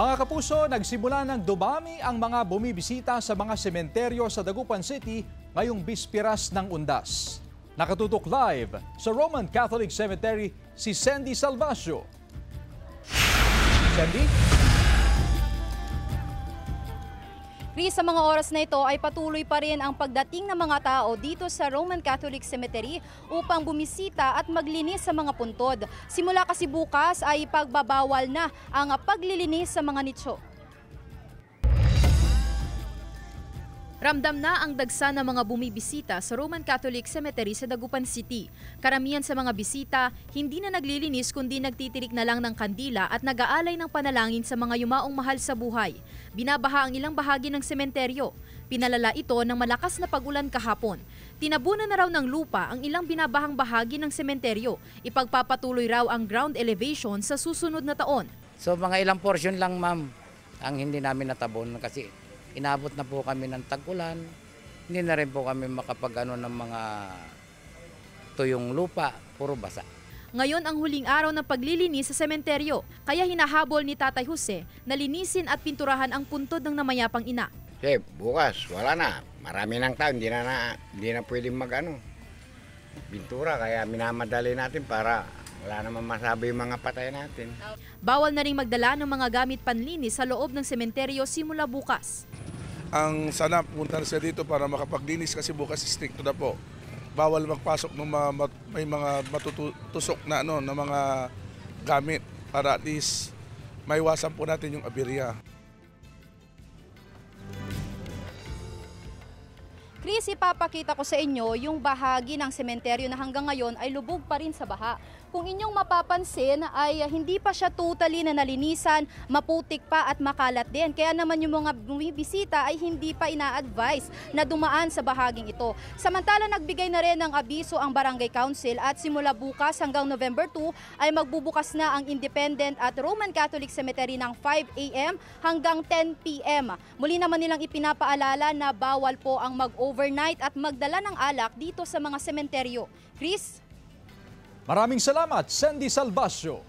Mga kapuso, nagsimula ng dumami ang mga bumibisita sa mga sementeryo sa Dagupan City ngayong bispiras ng Undas. Nakatutok live sa Roman Catholic Cemetery si Sandy Salvacio. Sandy? Chris, sa mga oras na ito ay patuloy pa rin ang pagdating ng mga tao dito sa Roman Catholic Cemetery upang bumisita at maglinis sa mga puntod. Simula kasi bukas ay pagbabawal na ang paglilinis sa mga nicho. Ramdam na ang dagsa ng mga bumibisita sa Roman Catholic Cemetery sa Dagupan City. Karamihan sa mga bisita, hindi na naglilinis kundi nagtitirik na lang ng kandila at nag-aalay ng panalangin sa mga yumaong mahal sa buhay. Binabaha ang ilang bahagi ng sementeryo. Pinalala ito ng malakas na pag-ulan kahapon. Tinabunan na raw ng lupa ang ilang binabahang bahagi ng sementeryo. Ipagpapatuloy raw ang ground elevation sa susunod na taon. So mga ilang portion lang ma'am ang hindi namin natabon kasi inabot na po kami ng tag-ulan. Hindi na rin po kami makapag-ano ng mga tuyong lupa, puro basa. Ngayon ang huling araw ng paglilinis sa sementeryo, kaya hinahabol ni Tatay Jose na linisin at pinturahan ang puntod ng namayapang ina. Bukas, wala na. Marami ng tao, hindi na pwedeng pintura, kaya minamadali natin para wala naman masabi yung mga patay natin. Bawal na rin magdala ng mga gamit panlinis sa loob ng sementeryo simula bukas. Ang sana punta na siya dito para makapaglinis kasi bukas stricto na po. Bawal magpasok ng may mga matutusok na na mga gamit para at least maiwasan po natin yung aberya. Chris, ipapakita ko sa inyo yung bahagi ng sementeryo na hanggang ngayon ay lubog pa rin sa baha. Kung inyong mapapansin ay hindi pa siya totally na nalinisan, maputik pa at makalat din. Kaya naman yung mga bumibisita ay hindi pa ina-advise na dumaan sa bahaging ito. Samantala nagbigay na rin ng abiso ang Barangay Council at simula bukas hanggang November 2 ay magbubukas na ang Independent at Roman Catholic Cemetery ng 5 a.m. hanggang 10 p.m. Muli naman nilang ipinapaalala na bawal po ang mag-overnight at magdala ng alak dito sa mga sementeryo. Chris? Maraming salamat, Sandy Salvacio.